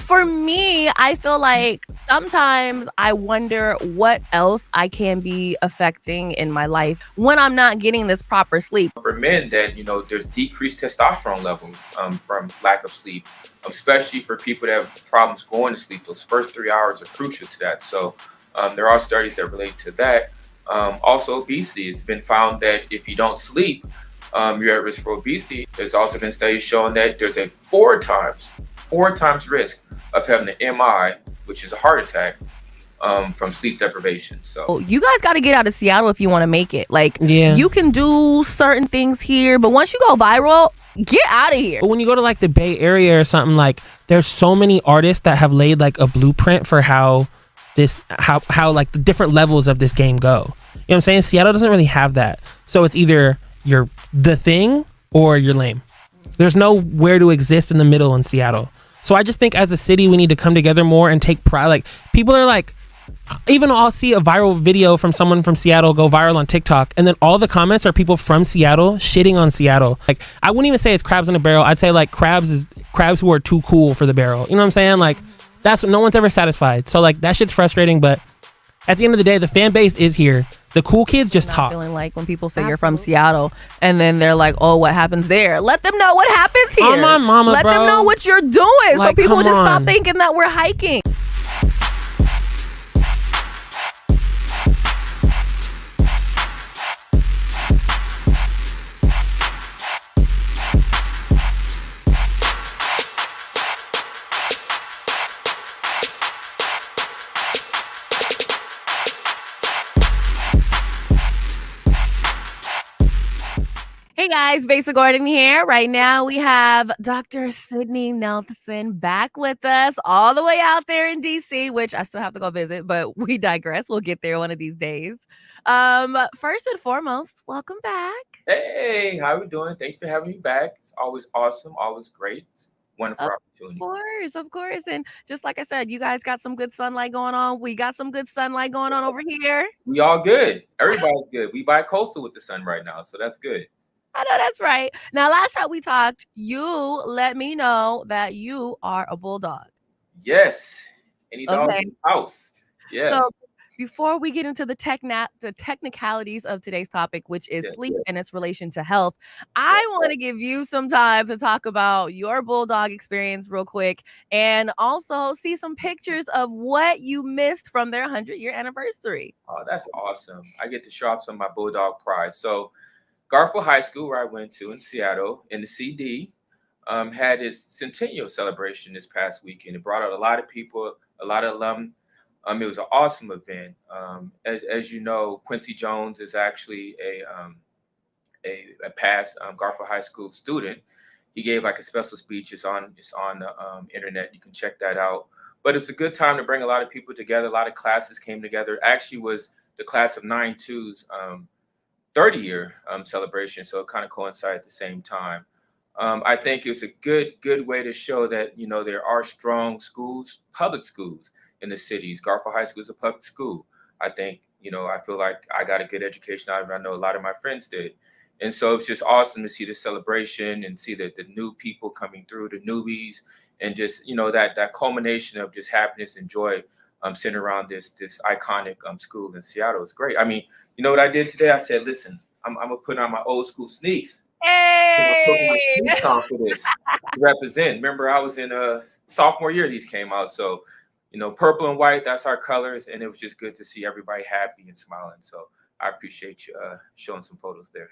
For me, I feel like sometimes I wonder what else I can be affecting in my life when I'm not getting this proper sleep. For men, that there's decreased testosterone levels from lack of sleep, especially for people that have problems going to sleep. Those first 3 hours are crucial to that. So there are studies that relate to that. Also, obesity. It's been found that if you don't sleep, you're at risk for obesity. There's also been studies showing that there's a four times risk of having an MI, which is a heart attack, from sleep deprivation. So You guys got to get out of Seattle if you want to make it. Like, Yeah. you can do certain things here, but once you go viral, get out of here. But when you go to like the Bay Area or something, like there's so many artists that have laid like a blueprint for how like the different levels of this game go. You know what I'm saying? Seattle doesn't really have that. So it's either you're the thing or you're lame. There's nowhere to exist in the middle in Seattle. So I just think as a city, we need to come together more and take pride. Like, people are like, even I'll see a viral video from someone from Seattle go viral on TikTok, and then all the comments are people from Seattle shitting on Seattle. Like, I wouldn't even say it's crabs in a barrel. I'd say like crabs who are too cool for the barrel. You know what I'm saying? Like, that's no one's ever satisfied. So like, that shit's frustrating. But at the end of the day, the fan base is here. The cool kids just talk. Feeling like when people say you're from Seattle and then they're like, oh, what happens there? Let them know what happens here. Oh, my mama, Let bro. them know what you're doing, Like, so people come just stop on. thinking that we're hiking. Hey guys, Besa Gordon here. Right now we have Dr. Sidney Nelson back with us all the way out there in DC, which I still have to go visit, but we digress. We'll get there one of these days. First and foremost, welcome back. hey, how are we doing? Thanks for having me back. It's always awesome, always great. Wonderful opportunity. Of course. And just like I said, you guys got some good sunlight going on. We got some good sunlight going on over here. We all good. Everybody's good. We bi-coastal with the sun right now, so that's good. I know that's right. Now, last time we talked, you let me know that you are a bulldog. Yes. Any dog Okay. in the house. Yeah. So before we get into the technicalities of today's topic, which is sleep and its relation to health, I want to give you some time to talk about your bulldog experience real quick, and also see some pictures of what you missed from their 100-year anniversary. Oh, that's awesome. I get to show off some of my bulldog pride. So Garfield High School, where I went to in Seattle, in the CD, had its centennial celebration this past weekend. It brought out a lot of people, a lot of alum. It was an awesome event. As you know, Quincy Jones is actually a past Garfield High School student. He gave like a special speech. It's on the internet. You can check that out. But it's a good time to bring a lot of people together. A lot of classes came together. Actually, was the class of 92's 30-year celebration, so it kind of coincided at the same time. I think it's a good way to show that there are strong schools, public schools in the cities. Garfield High School is a public school. I think I feel like I got a good education out of it. I know a lot of my friends did, and so it's just awesome to see the celebration and see the new people coming through, the newbies, and just that culmination of just happiness and joy. Sitting around this iconic school in Seattle. It's great. I mean, you know what I did today? I said, listen, I'm gonna put on my old school sneaks. Hey! Sneaks on for this to represent. Remember, I was in sophomore year. These came out, so purple and white. That's our colors, and it was just good to see everybody happy and smiling. So I appreciate you showing some photos there.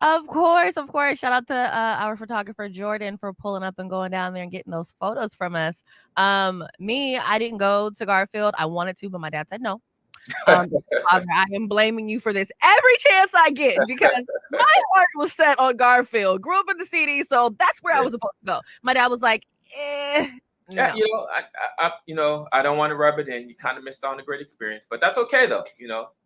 Of course. Shout out to our photographer Jordan for pulling up and going down there and getting those photos from us. Me, I didn't go to Garfield. I wanted to, but my dad said no. I am blaming you for this every chance I get, because my heart was set on Garfield. Grew up in the CD, so that's where I was supposed to go. My dad was like, Yeah, no. I don't want to rub it in. You kind of missed on a great experience, but that's okay though.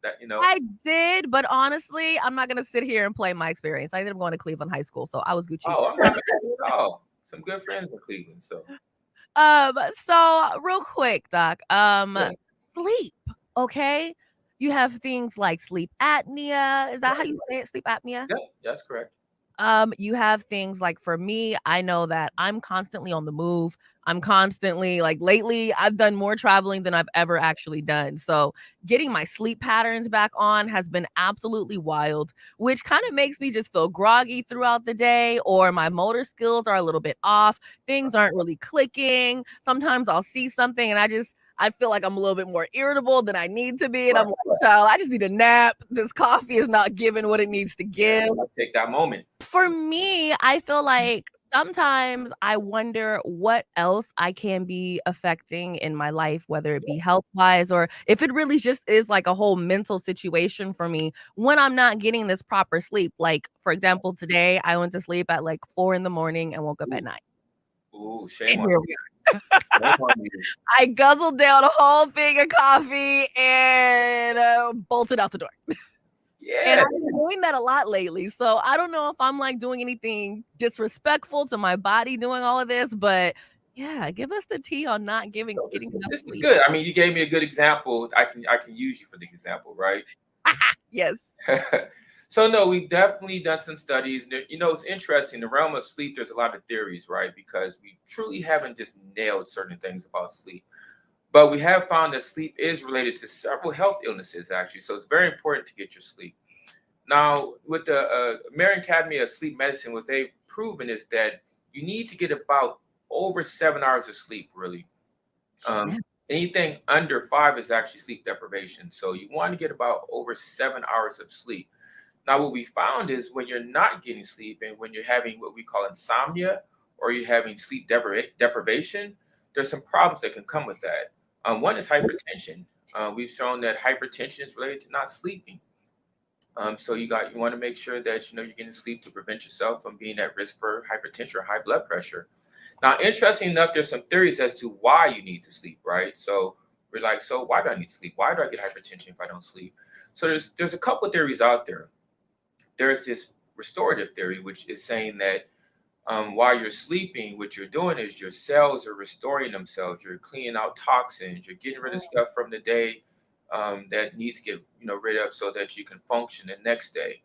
I did, but honestly, I'm not gonna sit here and play my experience. I ended up going to Cleveland High School, so I was Gucci. Oh, I'm not mad at all. Some good friends in Cleveland, so. So real quick, Doc. Sleep. Okay, you have things like sleep apnea. Is that how you say it? Sleep apnea? Yeah, that's correct. You have things like, for me, I know that I'm constantly on the move. I'm constantly like, lately I've done more traveling than I've ever actually done. So getting my sleep patterns back on has been absolutely wild, which kind of makes me just feel groggy throughout the day, or my motor skills are a little bit off. Things aren't really clicking. Sometimes I'll see something and I feel like I'm a little bit more irritable than I need to be. And I'm like, child, I just need a nap. This coffee is not giving what it needs to give. Take that moment. For me, I feel like sometimes I wonder what else I can be affecting in my life, whether it be health wise or if it really just is like a whole mental situation for me when I'm not getting this proper sleep. Like, for example, today I went to sleep at like 4 in the morning and woke up at 9. Ooh, shame And on here you. we are. Shame on you. I guzzled down a whole thing of coffee and bolted out the door. And Yeah. I've been doing that a lot lately. So I don't know if I'm like doing anything disrespectful to my body doing all of this, but yeah, give us the tea on not getting enough This is sleep. good. I mean, you gave me a good example. I can use you for the example, right? Yes. So no, we've definitely done some studies. You know, it's interesting. In the realm of sleep, there's a lot of theories, right? Because we truly haven't just nailed certain things about sleep. But we have found that sleep is related to several health illnesses, actually. So it's very important to get your sleep. Now, with the American Academy of Sleep Medicine, what they've proven is that you need to get about over 7 hours of sleep, really. Yeah. Anything under 5 is actually sleep deprivation. So you want to get about over 7 hours of sleep. Now, what we found is when you're not getting sleep and when you're having what we call insomnia or you're having sleep deprivation, there's some problems that can come with that. One is hypertension. We've shown that hypertension is related to not sleeping. So you want to make sure that you're getting sleep to prevent yourself from being at risk for hypertension or high blood pressure. Now, interesting enough, there's some theories as to why you need to sleep, right? So we're like, so why do I need to sleep? Why do I get hypertension if I don't sleep? So there's a couple of theories out there. There's this restorative theory, which is saying that while you're sleeping, what you're doing is your cells are restoring themselves. You're cleaning out toxins. You're getting rid of stuff from the day that needs to get rid of so that you can function the next day.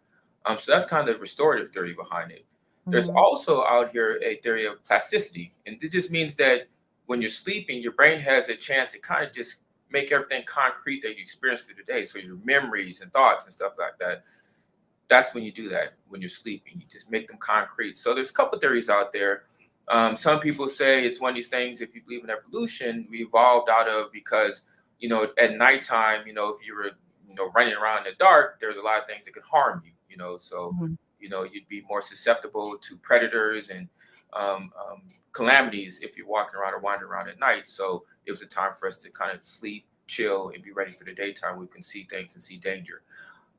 So that's kind of the restorative theory behind it. There's also out here a theory of plasticity, and it just means that when you're sleeping, your brain has a chance to kind of just make everything concrete that you experience through the day. So your memories and thoughts and stuff like that. That's when you do that when you're sleeping. You just make them concrete. So there's a couple theories out there. Some people say it's one of these things, if you believe in evolution, we evolved out of because at nighttime, if you were running around in the dark, there's a lot of things that can harm you. So you'd be more susceptible to predators and calamities if you're walking around or wandering around at night. So it was a time for us to kind of sleep, chill, and be ready for the daytime. We can see things and see danger.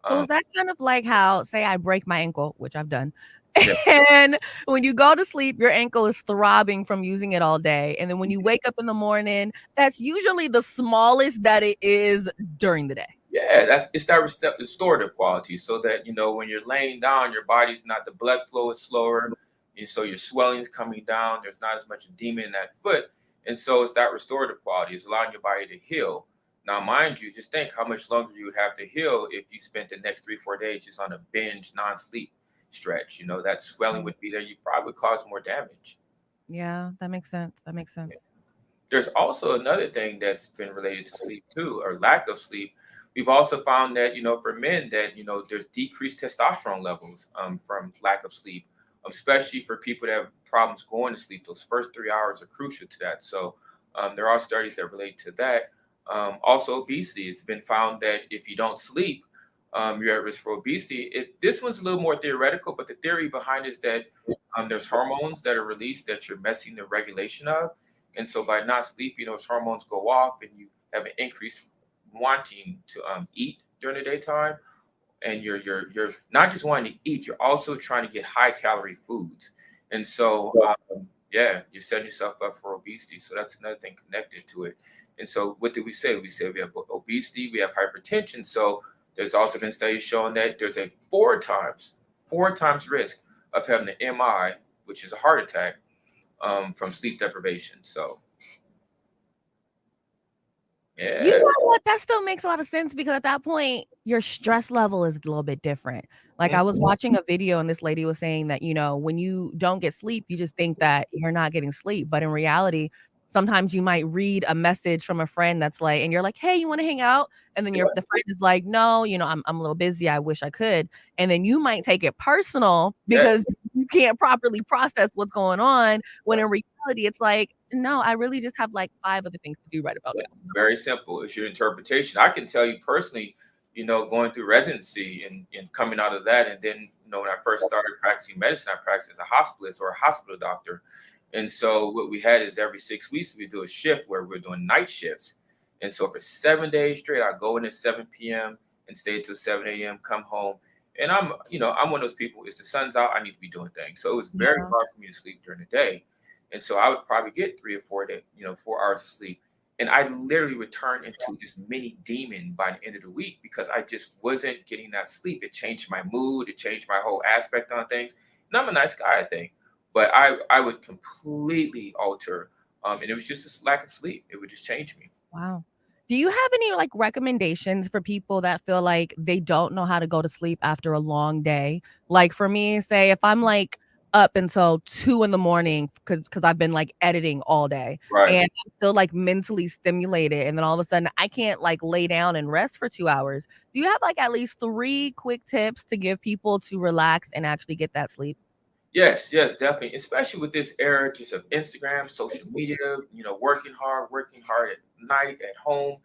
So is that kind of like how, say I break my ankle, which I've done, Yeah. and when you go to sleep, your ankle is throbbing from using it all day. And then when you wake up in the morning, that's usually the smallest that it is during the day. Yeah, it's that restorative quality, so that when you're laying down, your body's not, the blood flow is slower, and so your swelling is coming down. There's not as much edema in that foot, and so it's that restorative quality. It's allowing your body to heal. Now, mind you, just think how much longer you would have to heal if you spent the next 3-4 days just on a binge, non-sleep stretch. That swelling would be there. You probably cause more damage. Yeah, that makes sense. That makes sense. There's also another thing that's been related to sleep too, or lack of sleep. We've also found that, for men that, there's decreased testosterone levels from lack of sleep, especially for people that have problems going to sleep. Those first 3 hours are crucial to that. So there are studies that relate to that. Also, obesity. It's been found that if you don't sleep, you're at risk for obesity. This one's a little more theoretical, but the theory behind it is that there's hormones that are released that you're messing the regulation of. And so by not sleeping, those hormones go off and you have an increased wanting to eat during the daytime. And you're not just wanting to eat, you're also trying to get high calorie foods. And so, you're setting yourself up for obesity. So that's another thing connected to it. And so what did we say? We said we have obesity, we have hypertension. So there's also been studies showing that there's a 4 times risk of having an MI, which is a heart attack, from sleep deprivation. So You know what? That still makes a lot of sense because at that point, your stress level is a little bit different. Like I was watching a video and this lady was saying that, when you don't get sleep, you just think that you're not getting sleep. But in reality, sometimes you might read a message from a friend that's like, and you're like, hey, you want to hang out? And then the friend is like, no, I'm a little busy. I wish I could. And then you might take it personal because you can't properly process what's going on. When in reality, it's like, no, I really just have like 5 other things to do right about now. Very simple. It's your interpretation. I can tell you personally, going through residency and coming out of that. And then, when I first started practicing medicine, I practiced as a hospitalist or a hospital doctor. And so what we had is every 6 weeks, we do a shift where we're doing night shifts. And so for 7 days straight, I go in at 7 p.m. and stay until 7 a.m., come home. And I'm one of those people, if the sun's out, I need to be doing things. So it was very hard for me to sleep during the day. And so I would probably get 3 or 4 days, 4 hours of sleep. And I literally would turn into this mini demon by the end of the week because I just wasn't getting that sleep. It changed my mood. It changed my whole aspect on things. And I'm a nice guy, I think. But I would completely alter. And it was just a lack of sleep. It would just change me. Wow. Do you have any recommendations for people that feel like they don't know how to go to sleep after a long day? Like for me, say if I'm up until 2 a.m. because I've been editing all day and I'm still mentally stimulated, and then all of a sudden I can't lay down and rest for 2 hours. Do you have at least 3 quick tips to give people to relax and actually get that sleep? Yes, definitely. Especially with this era just of Instagram, social media, working hard at night, at home.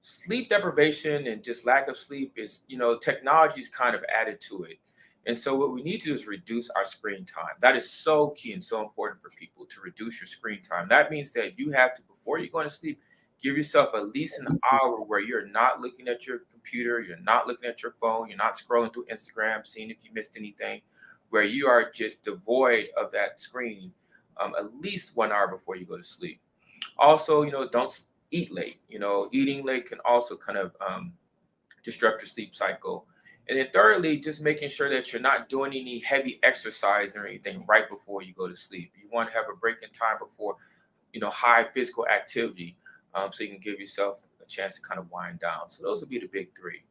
Sleep deprivation and just lack of sleep is, technology is kind of added to it. And so what we need to do is reduce our screen time. That is so key and so important for people to reduce your screen time. That means that you have to, before you go to sleep, give yourself at least an hour where you're not looking at your computer, you're not looking at your phone, you're not scrolling through Instagram, seeing if you missed anything, where you are just devoid of that screen at least 1 hour before you go to sleep. Also, don't eat late. Eating late can also kind of disrupt your sleep cycle. And then thirdly, just making sure that you're not doing any heavy exercise or anything right before you go to sleep. You want to have a break in time before, high physical activity, so you can give yourself a chance to kind of wind down. So those would be the big 3.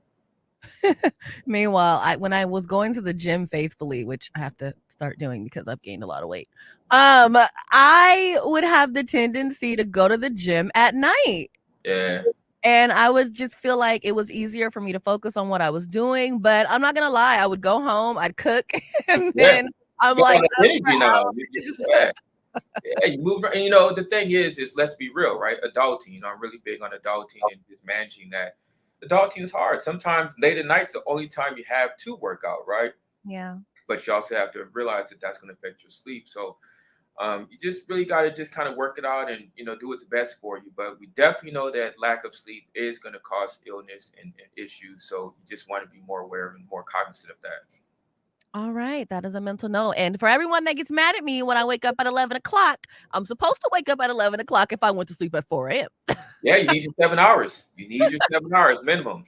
Meanwhile, when I was going to the gym faithfully, which I have to start doing because I've gained a lot of weight, I would have the tendency to go to the gym at night. Yeah. And I would just feel like it was easier for me to focus on what I was doing. But I'm not going to lie. I would go home, I'd cook, and then I'm like, you move. And, the thing is let's be real, right? Adulting, I'm really big on adulting and just managing that. Adulting is hard. Sometimes late at night's the only time you have to work out, right? Yeah. But you also have to realize that that's going to affect your sleep. So you just really got to just kind of work it out and, do what's best for you. But we definitely know that lack of sleep is going to cause illness and issues. So you just want to be more aware and more cognizant of that. All right. That is a mental note. And for everyone that gets mad at me when I wake up at 11 o'clock, I'm supposed to wake up at 11 o'clock if I went to sleep at 4 a.m. Yeah, you need your 7 hours. You need your 7 hours minimum.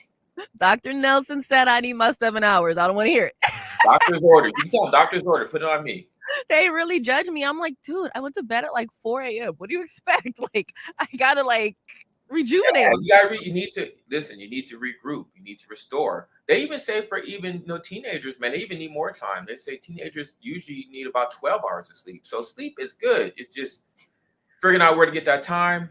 Dr. Nelson said I need my 7 hours. I don't want to hear it. Doctor's order. You tell them doctor's order. Put it on me. They really judge me. I'm like, dude, I went to bed at 4 a.m. What do you expect? I got to rejuvenate. Yeah, you need to listen. You need to regroup. You need to restore. They even say for teenagers, man, they even need more time. They say teenagers usually need about 12 hours of sleep. So sleep is good. It's just figuring out where to get that time.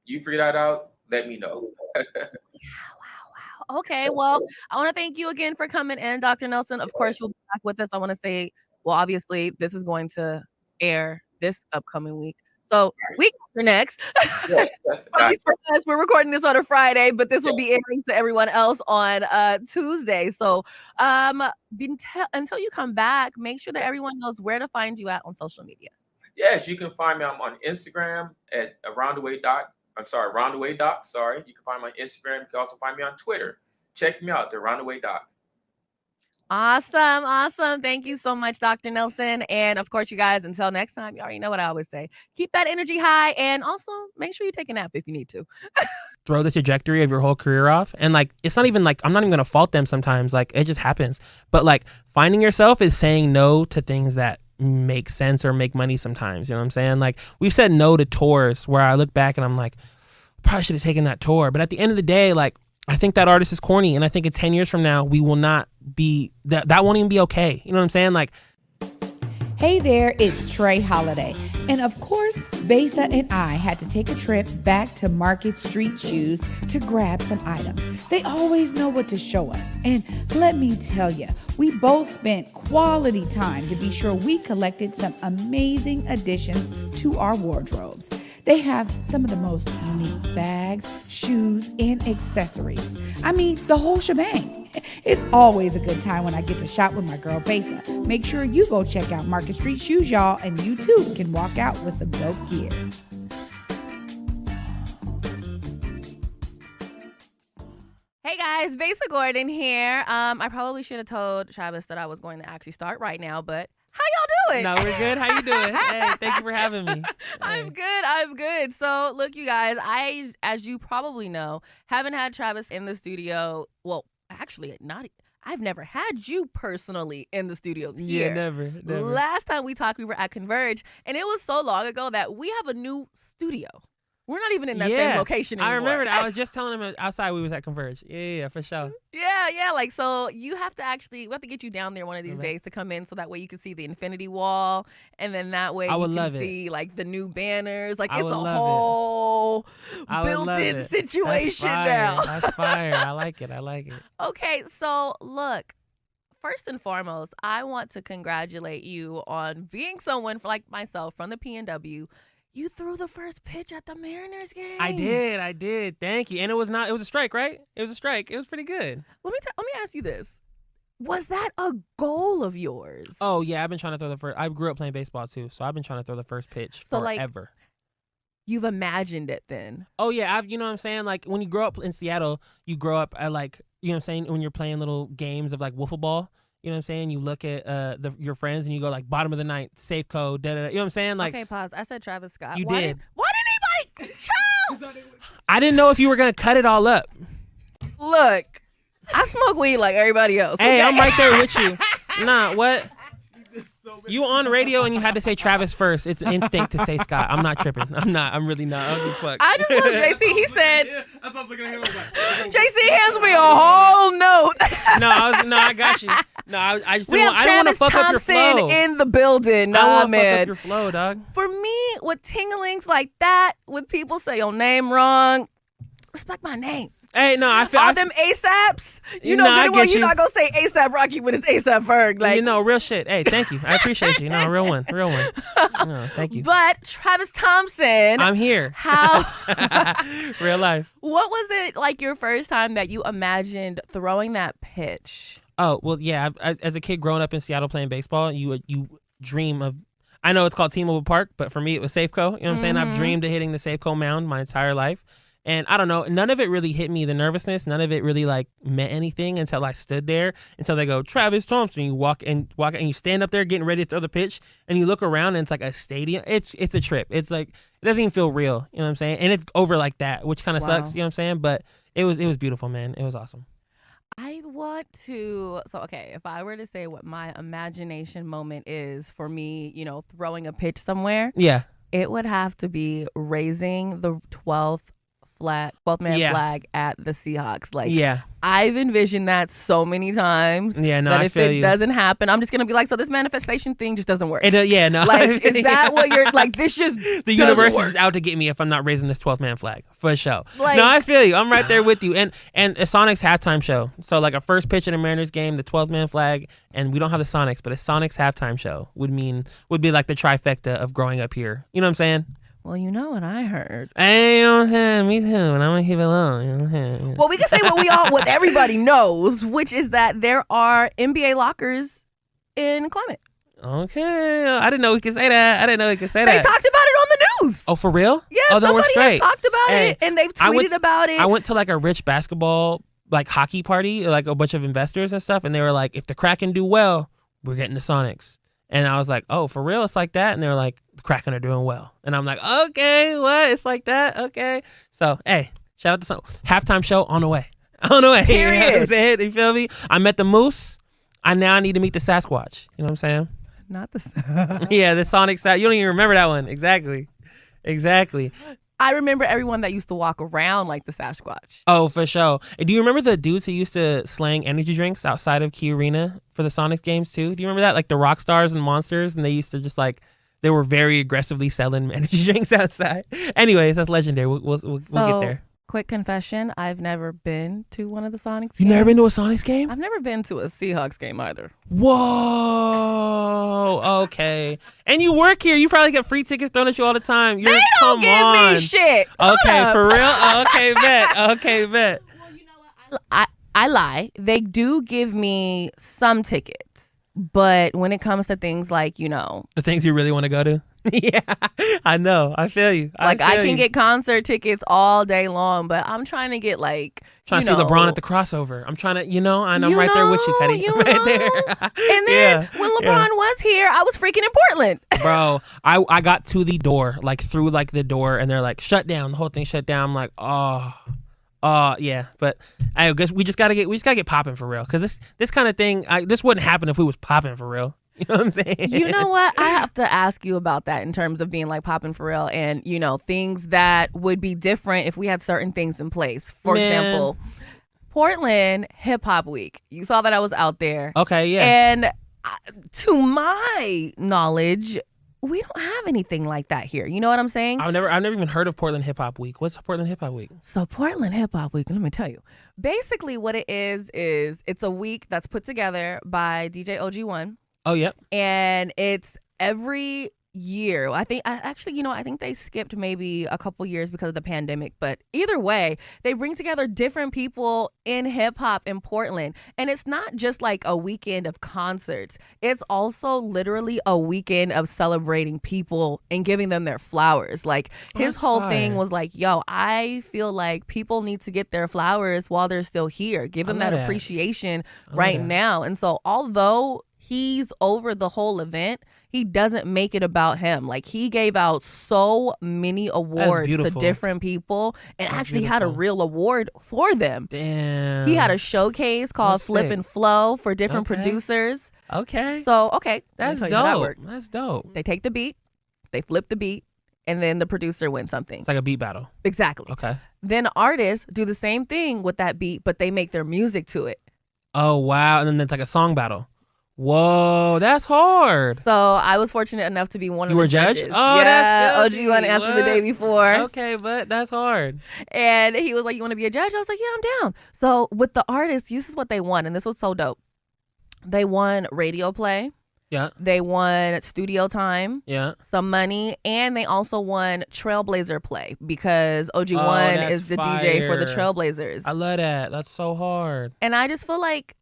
You figure that out. Let me know. Wow. Okay. Well, I want to thank you again for coming in, Dr. Nelson. Of course, you'll be back with us. I want to say, well, obviously, this is going to air this upcoming week. So week after next. Yes, for us, we're recording this on a Friday, but this will be airing to everyone else on Tuesday. So until you come back, make sure that everyone knows where to find you at on social media. Yes, you can find me. I'm on Instagram at roundawaydoc. Sorry. You can find me on Instagram. You can also find me on Twitter. Check me out, the Roundaway Doc. Awesome. Thank you so much, Dr. Nelson. And of course, you guys, until next time, you already know what I always say. Keep that energy high and also make sure you take a nap if you need to. Throw the trajectory of your whole career off. And it's not even I'm not even going to fault them sometimes. It just happens. But finding yourself is saying no to things that make sense or make money sometimes. You know what I'm saying? We've said no to tours where I look back and I'm like, probably should have taken that tour. But at the end of the day, like, I think that artist is corny, and I think in 10 years from now, we will not be, that won't even be okay. You know what I'm saying? Like, hey there, it's Trey Holiday. And of course, Besa and I had to take a trip back to Market Street Shoes to grab some items. They always know what to show us. And let me tell you, we both spent quality time to be sure we collected some amazing additions to our wardrobes. They have some of the most unique bags, shoes, and accessories. I mean, the whole shebang. It's always a good time when I get to shop with my girl Besa. Make sure you go check out Market Street Shoes, y'all, and you too can walk out with some dope gear. Hey guys, Besa Gordon here. I probably should have told Travis that I was going to actually start right now, but how y'all doing? no, we're good. How you doing? Hey, thank you for having me. Hey. I'm good. So look, you guys, I, as you probably know, haven't had Travis in the studio. Well, actually, I've never had you personally in the studios here. Yeah, never. Last time we talked, we were at Converge, and it was so long ago that we have a new studio. We're not even in that same location anymore. I remember that. I was just telling him outside we was at Converge. Yeah, for sure. Yeah. Like, so you have to we have to get you down there one of these days to come in so that way you can see the infinity wall. And then that way you can see, like, the new banners. Like, it's a whole built-in situation now. That's fire. I like it. Okay, so look. First and foremost, I want to congratulate you on being someone, like myself, from the PNW. You threw the first pitch at the Mariners game. I did. Thank you. And it was a strike, right? It was a strike. It was pretty good. Let me ask you this. Was that a goal of yours? Oh, yeah. I've been trying to throw the first. I grew up playing baseball, too. So I've been trying to throw the first pitch forever. Like, you've imagined it then? Oh, yeah. You know what I'm saying? Like, when you grow up in Seattle, you grow up at, like, you know what I'm saying? When you're playing little games of, like, wiffle ball. You know what I'm saying? You look at your friends and you go like bottom of the ninth, safe code, da da da. You know what I'm saying? Like, okay, pause. I said Travis Scott. You did. Why did anybody? Child. I didn't know if you were gonna cut it all up. Look, I smoke weed like everybody else. Hey, okay? I'm right there with you. Nah, what? You on radio and you had to say Travis first. It's an instinct to say Scott. I'm not tripping. I'm really not. I don't give a fuck. I just love JC. He said. Yeah, that's what I was looking at him. JC hands me a whole note. I got you. No, I just we have I don't want to Travis fuck up your Thompson flow. in the building. I Nah, don't man. fuck up your flow, dog. For me, with tinglings like that, when people say your name wrong, respect my name. Hey, no, I feel all them ASAPs. You know, I good one. get You're you. not gonna say ASAP Rocky when it's ASAP Ferg. Like, you know, real shit. Hey, thank you. I appreciate you. No, real one. No, thank you. But Travis Thompson, I'm here. How? Real life. What was it like your first time that you imagined throwing that pitch? Oh, well, yeah. As a kid growing up in Seattle playing baseball, you dream of. I know it's called T-Mobile Park, but for me it was Safeco. You know what I'm saying? I've dreamed of hitting the Safeco mound my entire life. And I don't know, none of it really hit me, the nervousness. None of it really like meant anything until I stood there, until they go, Travis Thompson. You walk and you stand up there getting ready to throw the pitch and you look around and it's like a stadium. It's a trip. It's like, it doesn't even feel real. You know what I'm saying? And it's over like that, which kind of sucks. You know what I'm saying? But it was beautiful, man. It was awesome. I want to, if I were to say what my imagination moment is for me, you know, throwing a pitch somewhere. Yeah. It would have to be raising the 12th man flag at the Seahawks. Like, I've envisioned that so many times. Yeah, no, that I if feel it you. doesn't happen, I'm just gonna be like, so this manifestation thing just doesn't work. Like, is that what you're like? This just the universe is out to get me if I'm not raising this 12th man flag for sure. Like, no, I feel you. I'm right there with you. And a Sonics halftime show. So like a first pitch in a Mariners game, the 12th man flag, and we don't have the Sonics, but a Sonics halftime show would be like the trifecta of growing up here. You know what I'm saying? Well, you know what I heard. Hey, me too, and I'm gonna keep it alone. Well, we can say what everybody knows, which is that there are NBA lockers in Clement. Okay, I didn't know we could say that. They talked about it on the news. Oh, for real? Yeah, then somebody we're straight. has talked about it, and they've tweeted about it. I went to like a rich basketball, like hockey party, like a bunch of investors and stuff, and they were like, if the Kraken do well, we're getting the Sonics. And I was like, oh, for real? It's like that? And they were like, the Kraken are doing well. And I'm like, okay, what? It's like that? Okay. So, hey, shout out to some halftime show on the way. On the way. Period. You know what I'm saying? You feel me? I met the Moose. I now need to meet the Sasquatch. You know what I'm saying? Not the Yeah, the Sonic. You don't even remember that one. Exactly. I remember everyone that used to walk around like the Sasquatch. Oh, for sure. And do you remember the dudes who used to slang energy drinks outside of Key Arena for the Sonics games too? Do you remember that? Like the rock stars and monsters, and they used to just like, they were very aggressively selling energy drinks outside. Anyways, that's legendary. We'll get there. Quick confession, I've never been to one of the Sonics games. You've never been to a Sonics game? I've never been to a Seahawks game either. Whoa. Okay. And you work here. You probably get free tickets thrown at you all the time. They don't give me shit. Okay, for real? Okay, bet. Well, you know what? I lie. They do give me some tickets. But when it comes to things like, the things you really want to go to? Yeah, I know. I feel you. I can get concert tickets all day long, but I'm trying to get trying to see LeBron at the crossover. I'm trying to, and I'm right there with you, Cuddy. I'm right there. And then when LeBron was here, I was freaking in Portland. Bro, I got to the door, through the door, and they're like, shut down. The whole thing shut down. I'm like, yeah, but I guess we just gotta get popping for real, because this kind of thing, this wouldn't happen if we was popping for real. You know what I'm saying? You know what? I have to ask you about that in terms of being popping for real, and things that would be different if we had certain things in place. For example, Portland Hip Hop Week. You saw that I was out there. Okay, yeah. And to my knowledge, we don't have anything like that here. You know what I'm saying? I've never even heard of Portland Hip Hop Week. What's Portland Hip Hop Week? So Portland Hip Hop Week, let me tell you. Basically what it is it's a week that's put together by DJ OG1. Oh, yep. And it's every year. I think they skipped maybe a couple years because of the pandemic, but either way, they bring together different people in hip hop in Portland, and it's not just a weekend of concerts. It's also literally a weekend of celebrating people and giving them their flowers. His whole thing was yo, I feel like people need to get their flowers while they're still here. Give them that appreciation right now. And so although he's over the whole event, he doesn't make it about him. He gave out so many awards to different people, and actually had a real award for them. Damn. He had a showcase called Flip and Flow for different producers. Okay. So, that's dope. That's dope. They take the beat, they flip the beat, and then the producer wins something. It's like a beat battle. Exactly. Okay. Then artists do the same thing with that beat, but they make their music to it. Oh, wow. And then it's like a song battle. Whoa, that's hard. So I was fortunate enough to be one of the judges. You were judge? Oh, yeah, OG won asked me the day before. Okay, but that's hard. And he was like, you want to be a judge? I was like, yeah, I'm down. So with the artists, this is what they won, and this was so dope. They won radio play. Yeah. They won studio time. Yeah. Some money. And they also won Trailblazer play, because OG1 is the DJ for the Trailblazers. I love that. That's so hard. And I just feel like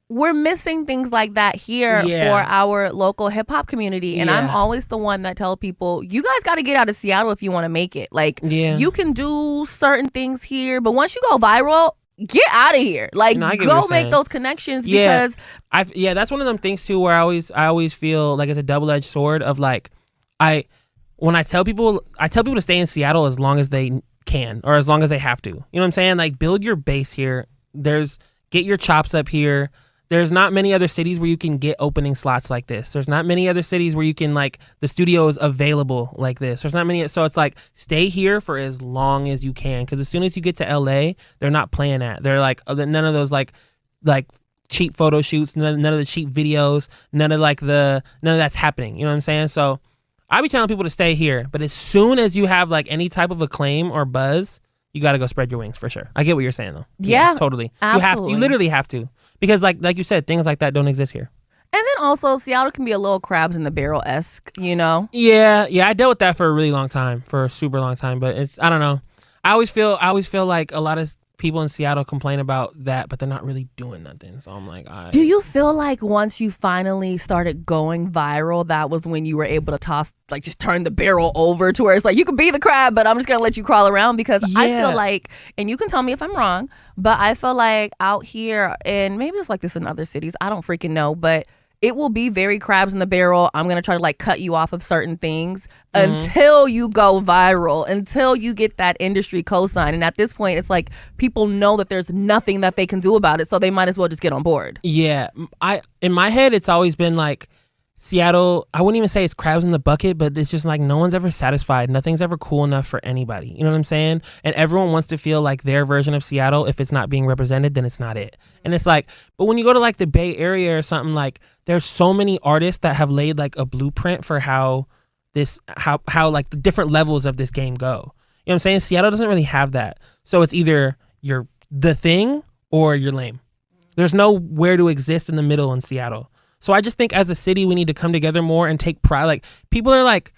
we're missing things like that here for our local hip hop community. And I'm always the one that tell people, you guys got to get out of Seattle if you want to make it. You can do certain things here, but once you go viral, get out of here. Go make those connections, because that's one of them things too, where I always feel like it's a double-edged sword of when I tell people to stay in Seattle as long as they can, or as long as they have to. You know what I'm saying? Build your base here. Get your chops up here. There's not many other cities where you can get opening slots like this. There's not many other cities where you can the studio is available like this. There's not many. So it's stay here for as long as you can. Because as soon as you get to LA, they're not playing that. They're none of those cheap photo shoots, none of the cheap videos, none of that's happening. You know what I'm saying? So I be telling people to stay here. But as soon as you have any type of acclaim or buzz, you got to go spread your wings for sure. I get what you're saying though. Yeah, totally. Absolutely. You literally have to, because like you said, things like that don't exist here. And then also Seattle can be a little crabs in the barrel-esque, Yeah. I dealt with that for a really long time, for a super long time. But I don't know. I always feel like a lot of people in Seattle complain about that, but they're not really doing nothing. So I'm like, do you feel like once you finally started going viral, that was when you were able to toss, just turn the barrel over to where it's you can be the crab, but I'm just going to let you crawl around? Because I feel like, and you can tell me if I'm wrong, but I feel like out here, and maybe it's like this in other cities, I don't freaking know, but it will be very crabs in the barrel. I'm going to try to cut you off of certain things until you go viral, until you get that industry cosign. And at this point, it's people know that there's nothing that they can do about it. So they might as well just get on board. Yeah. In my head, it's always been Seattle, I wouldn't even say it's crabs in the bucket, but it's just like no one's ever satisfied. Nothing's ever cool enough for anybody. You know what I'm saying? And everyone wants to feel like their version of Seattle. If it's not being represented, then it's not it. And it's like, but when you go to like the Bay Area or something, like there's so many artists that have laid like a blueprint for how like the different levels of this game go. You know what I'm saying? Seattle doesn't really have that. So it's either you're the thing or you're lame. There's nowhere to exist in the middle in Seattle. So I just think as a city, we need to come together more and take pride. Like people are like,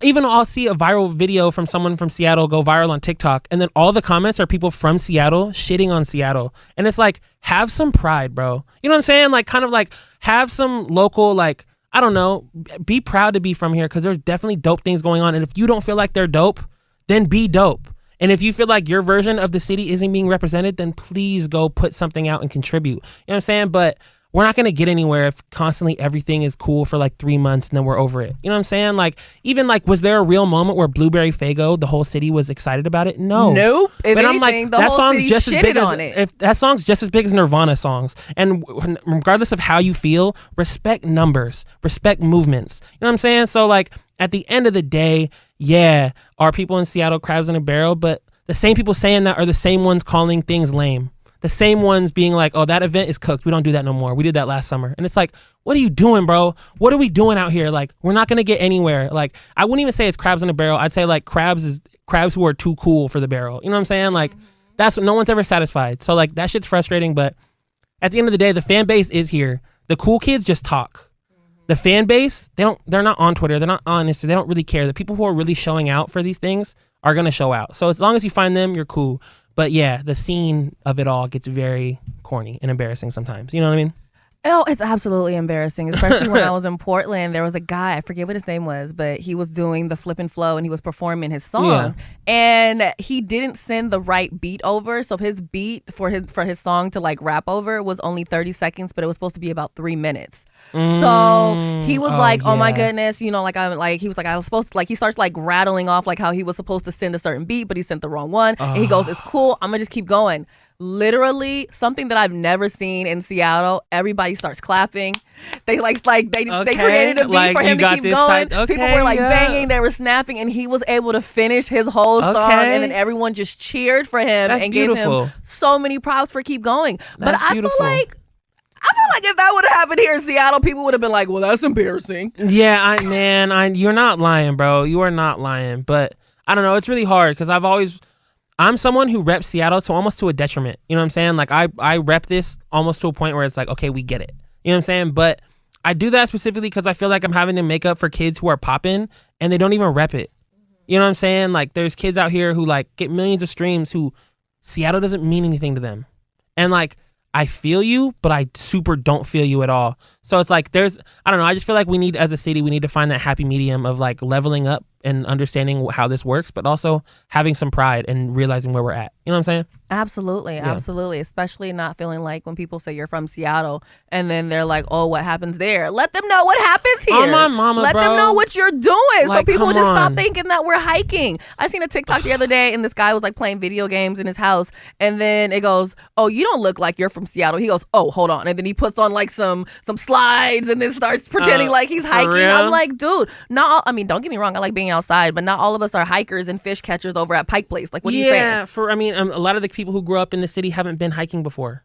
even I'll see a viral video from someone from Seattle go viral on TikTok, and then all the comments are people from Seattle shitting on Seattle. And it's like, have some pride, bro. You know what I'm saying? Like kind of like have some local, like, I don't know, be proud to be from here, because there's definitely dope things going on. And if you don't feel like they're dope, then be dope. And if you feel like your version of the city isn't being represented, then please go put something out and contribute. You know what I'm saying? But we're not going to get anywhere if constantly everything is cool for like 3 months and then we're over it. You know what I'm saying? Like, even like, was there a real moment where Blueberry Faygo, the whole city was excited about it? No. Nope. If but anything, I'm like, the that whole song's city just as big shitted on as, it. if that song's just as big as Nirvana songs. And regardless of how you feel, respect numbers, respect movements. You know what I'm saying? So like, at the end of the day, yeah, are people in Seattle crabs in a barrel? But the same people saying that are the same ones calling things lame. The same ones being like, oh, that event is cooked. We don't do that no more. We did that last summer. And it's like, what are you doing, bro? What are we doing out here? Like, we're not going to get anywhere. Like, I wouldn't even say it's crabs in a barrel. I'd say like crabs who are too cool for the barrel. You know what I'm saying? Like, that's no one's ever satisfied. So like, that shit's frustrating. But at the end of the day, the fan base is here. The cool kids just talk. The fan base, they're not on Twitter. They're not on Instagram. They don't really care. The people who are really showing out for these things are going to show out. So as long as you find them, you're cool. But yeah, the scene of it all gets very corny and embarrassing sometimes. You know what I mean? Oh, it's absolutely embarrassing, especially when I was in Portland. There was a guy, I forget what his name was, but he was doing the flip and flow and he was performing his song. Yeah. And he didn't send the right beat over. So his beat for his song to like rap over was only 30 seconds, but it was supposed to be about 3 minutes. So he was oh my goodness, you know, like he was like, I was supposed to, like, he starts like rattling off like how he was supposed to send a certain beat, but he sent the wrong one. And he goes, it's cool, I'm gonna just keep going. Literally something that I've never seen in Seattle. Everybody starts clapping. They they created a beat like, for him to keep going. People were like banging, they were snapping, and he was able to finish his whole song. And then everyone just cheered for him and gave him so many props for keep going. But I feel like if that would have happened here in Seattle, people would have been like, well, that's embarrassing. Yeah, you're not lying, bro. You are not lying. But I don't know. It's really hard because I'm someone who reps Seattle to almost to a detriment. You know what I'm saying? Like I rep this almost to a point where it's like, okay, we get it. You know what I'm saying? But I do that specifically because I feel like I'm having to make up for kids who are popping and they don't even rep it. You know what I'm saying? Like there's kids out here who like get millions of streams who Seattle doesn't mean anything to them. And like, I feel you, but I super don't feel you at all. So it's like I don't know, I just feel like as a city, we need to find that happy medium of like leveling up and understanding how this works, but also having some pride and realizing where we're at. You know what I'm saying? Absolutely. Yeah. Absolutely. Especially not feeling like when people say you're from Seattle and then they're like, oh, what happens there? Let them know what happens here. Oh, my mama, Let bro. them know what you're doing. Like, so people will just on. stop thinking that we're hiking. I seen a TikTok the other day and this guy was like playing video games in his house. And then it goes, oh, you don't look like you're from Seattle. He goes, oh, hold on. And then he puts on like some slides and then starts pretending like he's hiking. real? I'm like, dude, don't get me wrong. I like being outside, but not all of us are hikers and fish catchers over at Pike Place. Like, what are you saying? A lot of the people who grew up in the city haven't been hiking before.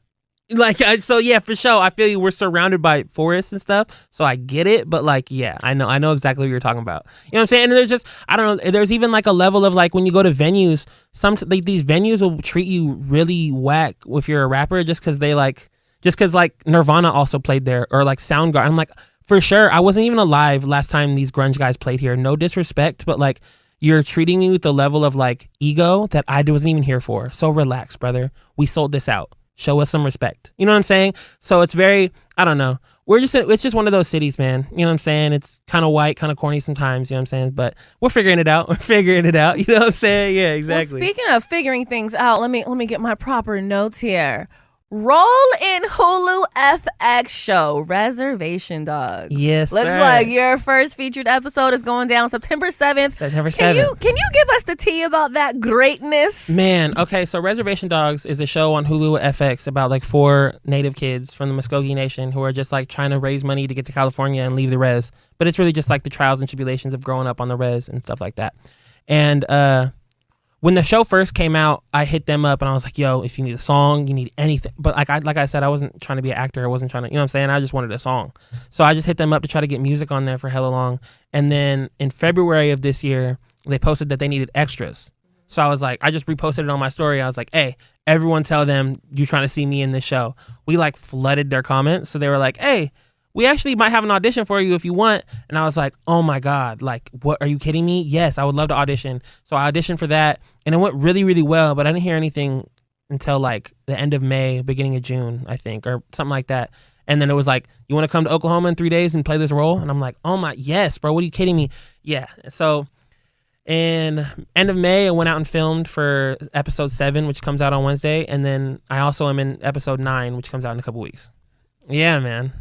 Like, so yeah, for sure. I feel you. We're surrounded by forests and stuff, so I get it. But like, yeah, I know exactly what you're talking about. You know what I'm saying? And there's just, I don't know. There's even like a level of like when you go to venues, these venues will treat you really whack if you're a rapper just because Nirvana also played there, or like Soundgarden. I'm like, for sure, I wasn't even alive last time these grunge guys played here. No disrespect, but like, you're treating me with the level of like ego that I wasn't even here for. So relax, brother. We sold this out. Show us some respect. You know what I'm saying? So it's very, I don't know. It's just one of those cities, man. You know what I'm saying? It's kind of white, kind of corny sometimes, you know what I'm saying? But we're figuring it out. You know what I'm saying? Yeah, exactly. Well, speaking of figuring things out, let me get my proper notes here. Roll in Hulu FX show, Reservation Dogs. Yes, Looks sir. like your first featured episode is going down September 7th. September 7th. Can you give us the tea about that greatness? Man, okay, so Reservation Dogs is a show on Hulu FX about like 4 native kids from the Muskogee Nation who are just like trying to raise money to get to California and leave the res. But it's really just like the trials and tribulations of growing up on the res and stuff like that. And when the show first came out, I hit them up and I was like, yo, if you need a song, you need anything. But like I said, I wasn't trying to be an actor. I wasn't trying to, you know what I'm saying? I just wanted a song. So I just hit them up to try to get music on there for hella long. And then in February of this year, they posted that they needed extras. So I was like, I just reposted it on my story. I was like, hey, everyone tell them you're trying to see me in this show. We like flooded their comments. So they were like, hey, we actually might have an audition for you if you want. And I was like, oh my God, like, what, are you kidding me? Yes, I would love to audition. So I auditioned for that and it went really, really well, but I didn't hear anything until like the end of May, beginning of June, I think, or something like that. And then it was like, you want to come to Oklahoma in 3 days and play this role? And I'm like, oh my, yes, bro, what are you kidding me? Yeah. So in end of May, I went out and filmed for episode 7, which comes out on Wednesday. And then I also am in episode 9, which comes out in a couple weeks. Yeah, man.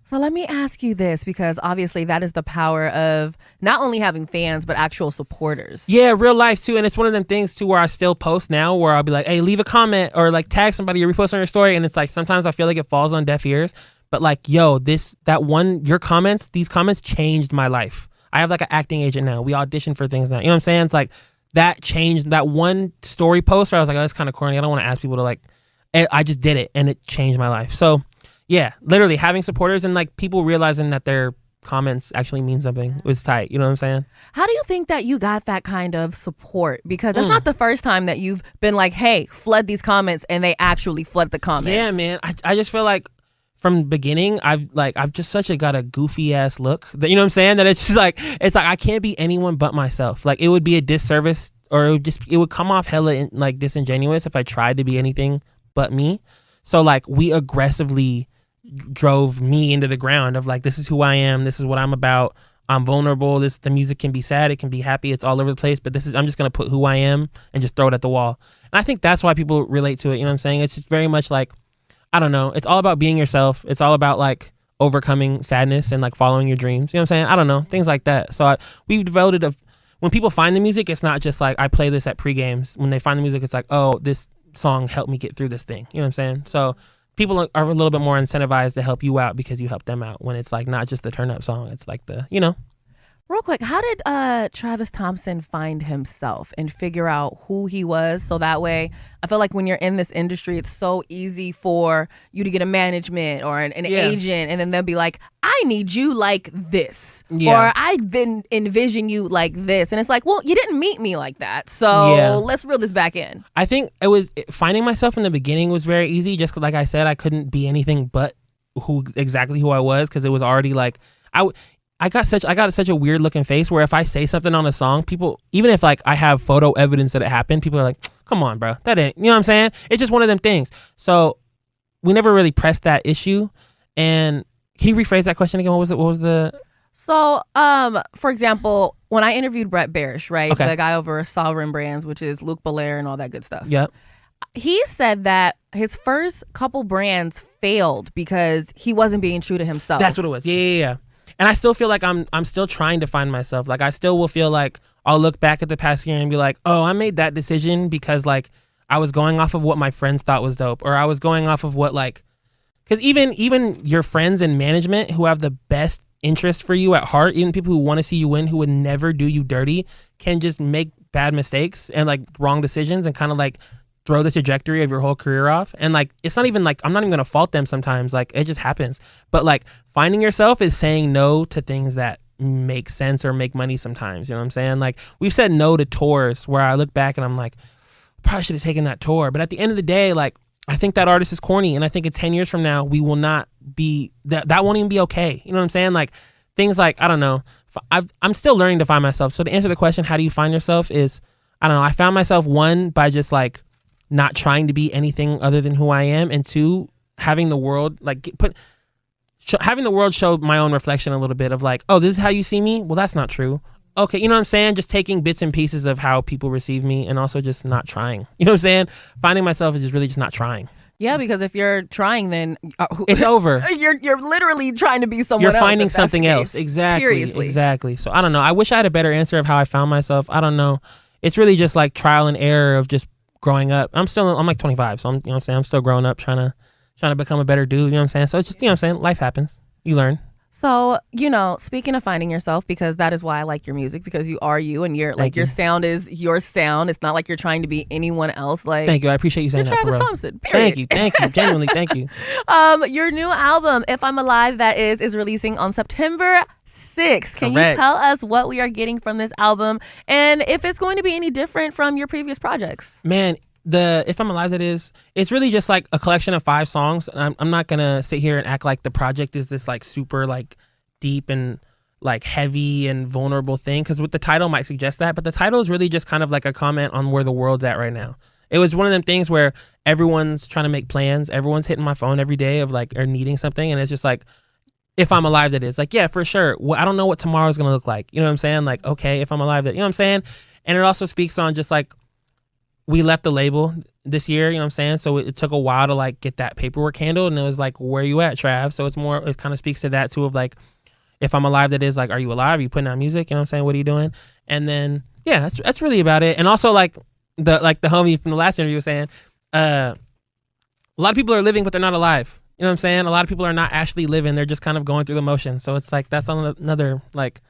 So let me ask you this, because obviously that is the power of not only having fans, but actual supporters. Yeah, real life too. And it's one of them things too where I still post now where I'll be like, hey, leave a comment or like tag somebody or repost on your story. And it's like, sometimes I feel like it falls on deaf ears, but like, yo, these comments changed my life. I have like an acting agent now. We audition for things now. You know what I'm saying? It's like that changed that one story post where I was like, oh, that's kind of corny. I don't want to ask people to like, I just did it and it changed my life. So yeah, literally having supporters and like people realizing that their comments actually mean something was tight. You know what I'm saying? How do you think that you got that kind of support? Because that's not the first time that you've been like, hey, flood these comments, and they actually flood the comments. Yeah, man. I just feel like from the beginning, I've just got a goofy ass look. That, you know what I'm saying? That it's like I can't be anyone but myself. Like it would be a disservice, or it would come off hella like disingenuous if I tried to be anything but me. So like we aggressively drove me into the ground of like, this is who I am, this is what I'm about, I'm vulnerable, the music can be sad, it can be happy, it's all over the place, but I'm just gonna put who I am and just throw it at the wall. And I think that's why people relate to it. You know what I'm saying? It's just very much like, I don't know, it's all about being yourself. It's all about like overcoming sadness and like following your dreams. You know what I'm saying? I don't know, things like that. So we've devoted when people find the music, it's not just like I play this at pre-games. When they find the music, it's like, oh, this song helped me get through this thing. You know what I'm saying? So people are a little bit more incentivized to help you out because you help them out, when it's like not just the turn up song. It's like Real quick, how did Travis Thompson find himself and figure out who he was? So that way, I feel like when you're in this industry, it's so easy for you to get a management or an agent, and then they'll be like, I need you like this. Or I didn't envision you like this. And it's like, well, you didn't meet me like that. So let's reel this back in. I think finding myself in the beginning was very easy. Just like I said, I couldn't be anything but exactly who I was, because it was already like, I got such a weird looking face where if I say something on a song, people, even if like I have photo evidence that it happened, people are like, come on, bro, that ain't, you know what I'm saying? It's just one of them things. So we never really pressed that issue. And can you rephrase that question again? What was the? So, for example, when I interviewed Brett Barish, right, the guy over Sovereign Brands, which is Luke Belair and all that good stuff. Yep. He said that his first couple brands failed because he wasn't being true to himself. That's what it was. Yeah. And I still feel like I'm still trying to find myself. Like I still will feel like I'll look back at the past year and be like, oh, I made that decision because like I was going off of what my friends thought was dope, or I was going off of what like, because even your friends in management who have the best interest for you at heart, even people who want to see you win, who would never do you dirty, can just make bad mistakes and like wrong decisions and kind of like throw the trajectory of your whole career off. And like, it's not even like, I'm not even gonna fault them sometimes, like it just happens. But like finding yourself is saying no to things that make sense or make money sometimes. You know what I'm saying? Like we've said no to tours where I look back and I'm like, probably should have taken that tour. But at the end of the day, like I think that artist is corny, and I think in 10 years from now we will not be that won't even be okay. You know what I'm saying? Like things like, I don't know, I'm still learning to find myself. So to answer the question, how do you find yourself, is, I don't know, I found myself, one, by just like not trying to be anything other than who I am, and two, having the world having the world show my own reflection a little bit of like, oh, this is how you see me? Well, that's not true. Okay, you know what I'm saying? Just taking bits and pieces of how people receive me, and also just not trying. You know what I'm saying? Finding myself is just really just not trying. Yeah, because if you're trying, then it's over. You're literally trying to be someone You're else. finding something else. Exactly. Seriously. Exactly. So I don't know. I wish I had a better answer of how I found myself. I don't know. It's really just like trial and error of just growing up. I'm like 25, so I'm, you know what I'm saying, I'm still growing up, trying to become a better dude, you know what I'm saying? So it's just, you know what I'm saying, life happens. You learn. So, speaking of finding yourself, because that is why I like your music, because you are you, and your sound is your sound. It's not like you're trying to be anyone else. Like, thank you. I appreciate you saying you're that. Travis for real. Thompson. Period. Thank you. Genuinely, thank you. Your new album, If I'm Alive, that is releasing on September 6th. Can Correct. you tell us what we are getting from this album, and if it's going to be any different from your previous projects? Man, If I'm Alive, it's really just like a collection of 5 songs. I'm not gonna sit here and act like the project is this like super like deep and like heavy and vulnerable thing, because with the title might suggest that, but the title is really just kind of like a comment on where the world's at right now. It was one of them things where everyone's trying to make plans, everyone's hitting my phone every day of like or needing something, and it's just like, if I'm alive, that is like, yeah, for sure. Well, I don't know what tomorrow's gonna look like, you know what I'm saying? Like, okay, if I'm alive, that, you know what I'm saying? And it also speaks on just like, we left the label this year, you know what I'm saying? So it took a while to like get that paperwork handled, and it was like, where you at, Trav? So it kind of speaks to that too, of like, if I'm alive, that is like, are you alive? Are you putting out music? You know what I'm saying? What are you doing? And then, yeah, that's really about it. And also like the homie from the last interview was saying, a lot of people are living, but they're not alive. You know what I'm saying? A lot of people are not actually living. They're just kind of going through the motion. So it's like, that's another like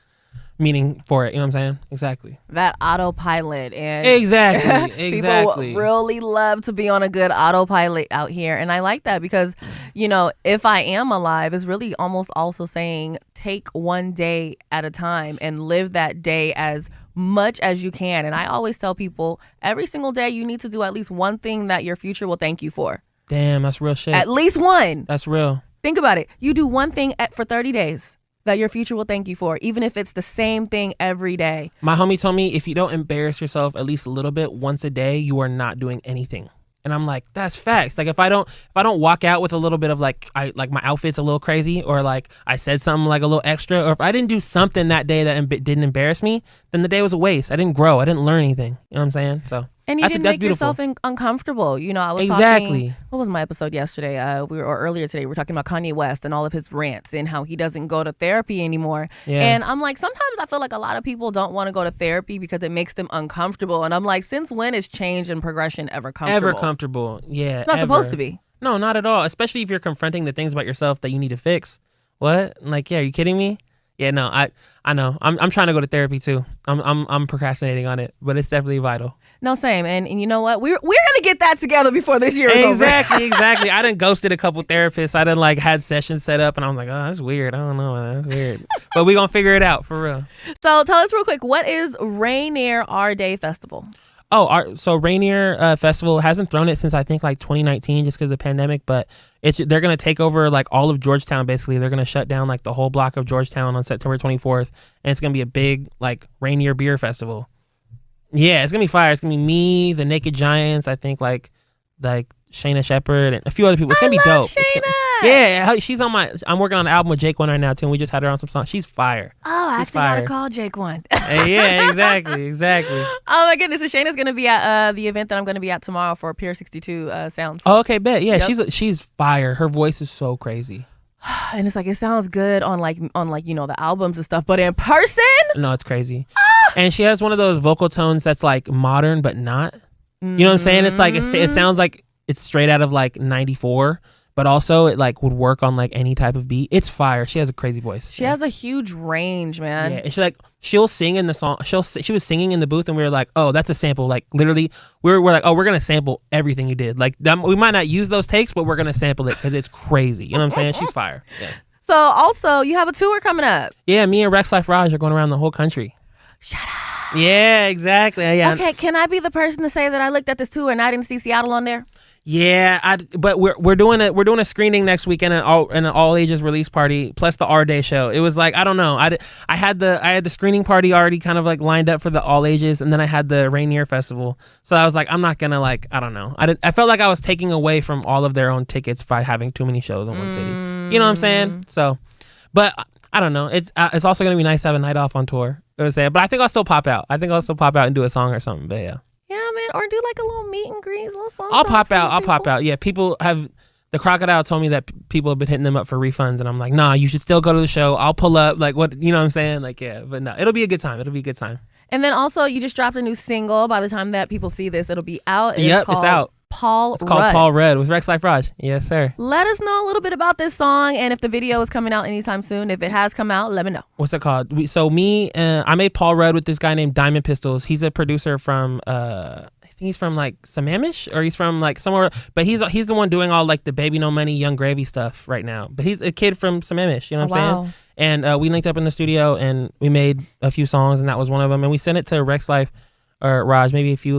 meaning for it. You know what I'm saying? Exactly. That autopilot. And exactly. people really love to be on a good autopilot out here. And I like that because, if I am alive is really almost also saying take one day at a time and live that day as much as you can. And I always tell people every single day you need to do at least one thing that your future will thank you for. Damn, that's real shit. At least one. That's real. Think about it. You do one thing for 30 days that your future will thank you for, even if it's the same thing every day. My homie told me if you don't embarrass yourself at least a little bit once a day, you are not doing anything. And I'm like, that's facts. Like if I don't walk out with a little bit of like my outfit's a little crazy, or like I said something like a little extra, or if I didn't do something that day that didn't embarrass me, then the day was a waste. I didn't grow. I didn't learn anything. You know what I'm saying? So. And you didn't make yourself uncomfortable. I was talking, what was my episode yesterday? Or earlier today, we were talking about Kanye West and all of his rants and how he doesn't go to therapy anymore. Yeah. And I'm like, sometimes I feel like a lot of people don't want to go to therapy because it makes them uncomfortable. And I'm like, since when is change and progression ever comfortable? Ever comfortable. Yeah. It's not supposed to be. No, not at all. Especially if you're confronting the things about yourself that you need to fix. What? Like, yeah, are you kidding me? Yeah, no, I know. I'm trying to go to therapy too. I'm procrastinating on it, but it's definitely vital. No, same. And you know what? We're gonna get that together before this year is over. Exactly. I done ghosted a couple therapists. I done like had sessions set up, and I'm like, oh, that's weird. I don't know, man. That's weird. But we gonna figure it out for real. So tell us real quick, what is Rainier Our Day Festival? So Rainier Festival hasn't thrown it since I think like 2019, just because of the pandemic. But they're gonna take over like all of Georgetown. Basically, they're gonna shut down like the whole block of Georgetown on September 24th, and it's gonna be a big like Rainier Beer Festival. Yeah, it's gonna be fire. It's gonna be me, the Naked Giants. I think like Shayna Shepherd and a few other people. It's gonna be dope. Yeah, she's on I'm working on an album with Jake One right now too, and we just had her on some songs. She's fire. Oh, I actually gotta call Jake One. Yeah, exactly. Oh my goodness, so Shayna's gonna be at the event that I'm gonna be at tomorrow for Pier 62 Sounds. Oh, okay, bet. Yeah, yep. She's fire. Her voice is so crazy. And it's like, it sounds good on the albums and stuff, but in person, no, it's crazy. And she has one of those vocal tones that's like modern but not. You know what I'm saying? It's like it sounds like it's straight out of like 94, but also it like would work on like any type of beat. It's fire. She has a crazy voice. She has a huge range, man. Yeah, and she'll sing in the song. She was singing in the booth, and we were like, oh, that's a sample. Like literally, we're like, oh, we're gonna sample everything you did. Like we might not use those takes, but we're gonna sample it because it's crazy. You know what I'm saying? She's fire. Yeah. So also, you have a tour coming up. Yeah, me and Rex Life Raj are going around the whole country. Shut up. Yeah, exactly. Yeah. Okay, can I be the person to say that I looked at this tour and I didn't see Seattle on there? Yeah, but we're doing a screening next week and an all ages release party plus the Our Day show. It was like, I don't know. I had the screening party already kind of like lined up for the all ages, and then I had the Rainier Festival. So I was like, I'm not gonna like, I don't know. I felt like I was taking away from all of their own tickets by having too many shows in one city. You know what I'm saying? So, but I don't know. It's also gonna be nice to have a night off on tour. You know what I'm saying? But I think I'll still pop out. And do a song or something. But yeah. Yeah, man. or do like a little meet and greet, a little song. I'll pop out. Yeah, people have. The Crocodile told me that people have been hitting them up for refunds, and I'm like, nah, you should still go to the show. I'll pull up. Like, what, you know what I'm saying? Like, yeah, but no, it'll be a good time. And then also, you just dropped a new single. By the time that people see this, it'll be out. It's out. It's called Paul Rudd with Rex Life Raj. Yes, sir. Let us know a little bit about this song, and if the video is coming out anytime soon. If it has come out, let me know. What's it called? I made Paul Rudd with this guy named Diamond Pistols. He's a producer from I think he's from like Sammamish, or he's from like somewhere, but he's the one doing all like the Baby No Money, Young Gravy stuff right now. But he's a kid from Sammamish, you know what I'm saying? And we linked up in the studio and we made a few songs, and that was one of them. And we sent it to Rex Life or Raj maybe a few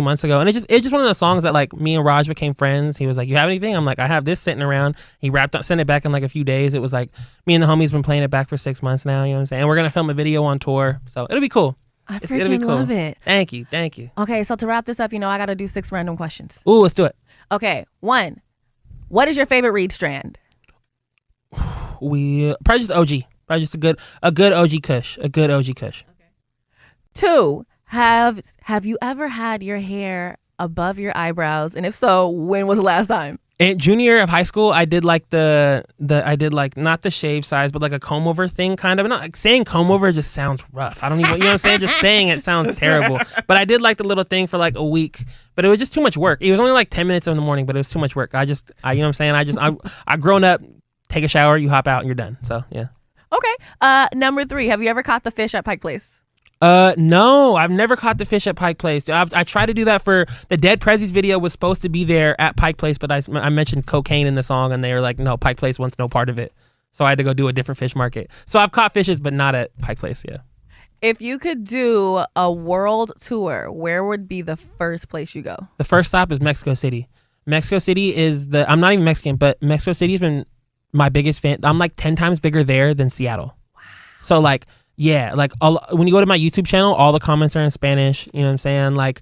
months ago, and it's just one of those songs that like me and Raj became friends. He was like, "You have anything?" I'm like, "I have this sitting around." He sent it back in like a few days. It was like me and the homies been playing it back for 6 months now. You know what I'm saying? And we're gonna film a video on tour, so it'll be cool. It'll be cool. Love it. Thank you. Okay, so to wrap this up, I got to do 6 random questions. Ooh, let's do it. Okay, 1. What is your favorite reed strand? Probably just OG. Probably just a good OG Kush. A good OG Kush. Okay. 2. Have you ever had your hair above your eyebrows? And if so, when was the last time? In junior year of high school, I did like I did like not the shave size, but like a comb over thing, kind of. Not like, saying comb over just sounds rough. I don't even, you know what I'm saying? Just saying it sounds terrible. But I did like the little thing for like a week, but it was just too much work. It was only like 10 minutes in the morning, but it was too much work. You know what I'm saying? I grown up, take a shower, you hop out, and you're done. So yeah. Okay. Number 3, have you ever caught the fish at Pike Place? No, I've never caught the fish at Pike Place. I tried to do that for the Dead Prezzies video. Was supposed to be there at Pike Place, but I mentioned cocaine in the song, and they were like, no, Pike Place wants no part of it. So I had to go do a different fish market. So I've caught fishes, but not at Pike Place. Yeah. If you could do a world tour, where would be the first place you go? The first stop is Mexico City. Mexico City is I'm not even Mexican, but Mexico City's been my biggest fan. I'm like 10 times bigger there than Seattle. Wow. So like. Yeah, like when you go to my YouTube channel, all the comments are in Spanish. You know what I'm saying? Like,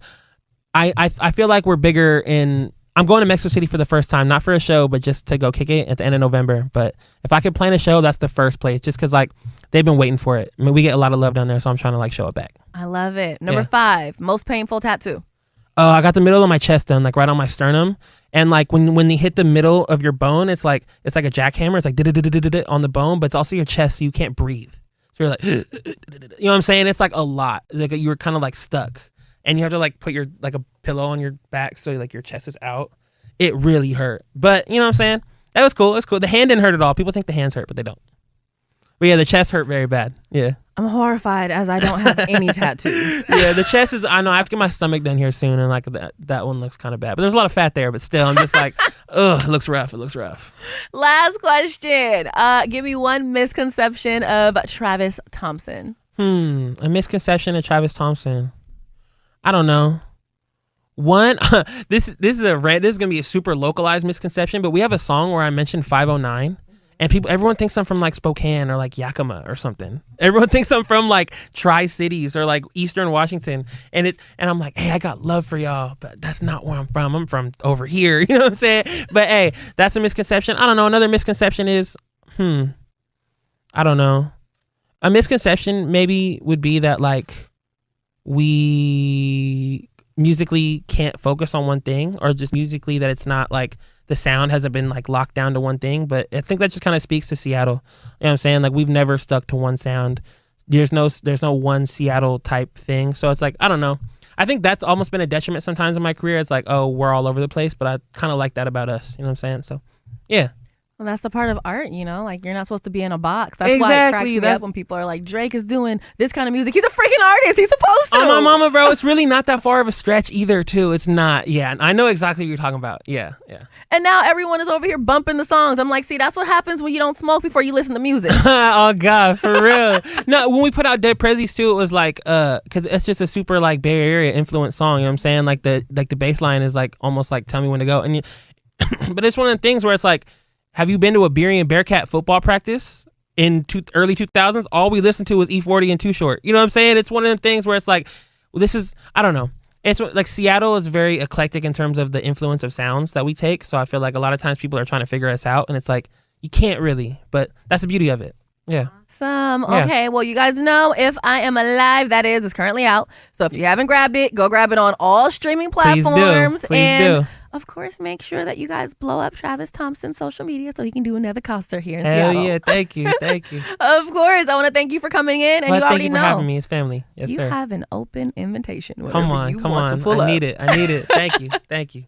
I feel like we're bigger in. I'm going to Mexico City for the first time, not for a show, but just to go kick it at the end of November. But if I could plan a show, that's the first place, just because like they've been waiting for it. I mean, we get a lot of love down there, so I'm trying to like show it back. I love it. Number 5, most painful tattoo. I got the middle of my chest done, like right on my sternum, and like when they hit the middle of your bone, it's like a jackhammer. It's like on the bone, but it's also your chest, so you can't breathe. So you're like, you know what I'm saying? It's like a lot. Like you're kind of like stuck, and you have to like put your like a pillow on your back so like your chest is out. It really hurt, but you know what I'm saying? That was cool. It was cool. The hand didn't hurt at all. People think the hands hurt, but they don't. But yeah, the chest hurt very bad. Yeah. I'm horrified as I don't have any tattoos. Yeah, the chest is. I know I have to get my stomach done here soon, and like that one looks kind of bad. But there's a lot of fat there. But still, I'm just like, ugh, it looks rough. It looks rough. Last question. Give me one misconception of Travis Thompson. A misconception of Travis Thompson. I don't know. One, this is gonna be a super localized misconception, but we have a song where I mentioned 509. And everyone thinks I'm from like Spokane or like Yakima or something. Everyone thinks I'm from like Tri-Cities or like Eastern Washington. And I'm like, hey, I got love for y'all, but that's not where I'm from. I'm from over here. You know what I'm saying? But hey, that's a misconception. I don't know. Another misconception is, I don't know. A misconception maybe would be that like we musically can't focus on one thing, or just musically that it's not like the sound hasn't been like locked down to one thing. But I think that just kind of speaks to Seattle. You know what I'm saying? Like we've never stuck to one sound. There's no one Seattle type thing. So it's like, I don't know. I think that's almost been a detriment sometimes in my career. It's like, oh, we're all over the place, but I kind of like that about us. You know what I'm saying? So yeah. Well, that's the part of art, like you're not supposed to be in a box. That's why it cracks me up when people are like, Drake is doing this kind of music. He's a freaking artist. He's supposed to. Oh, my mama, bro. It's really not that far of a stretch either, too. It's not. Yeah, I know exactly what you're talking about. Yeah. And now everyone is over here bumping the songs. I'm like, see, that's what happens when you don't smoke before you listen to music. Oh, God, for real. No, when we put out Dead Prezzies, too, it was like, because it's just a super, like, Bay Area influence song. You know what I'm saying? Like, the bass line is, like, almost like, tell me when to go. And but it's one of the things where it's like, have you been to a Beery and Bearcat football practice in early 2000s? All we listened to was E40 and Too Short. You know what I'm saying? It's one of the things where it's like, I don't know. It's like Seattle is very eclectic in terms of the influence of sounds that we take. So I feel like a lot of times people are trying to figure us out, and it's like, you can't really, but that's the beauty of it. Yeah. Awesome. Yeah. Okay, well, you guys know If I Am Alive, that is currently out. So if you haven't grabbed it, go grab it on all streaming platforms. Please do. Of course, make sure that you guys blow up Travis Thompson's social media so he can do another concert here in Hell Seattle. yeah. Thank you. Thank you. Of course. I want to thank you for coming in. And Well, you already thank you for know. having me. It's family. Yes, you sir. have an open invitation. Come on. I need it. Thank you.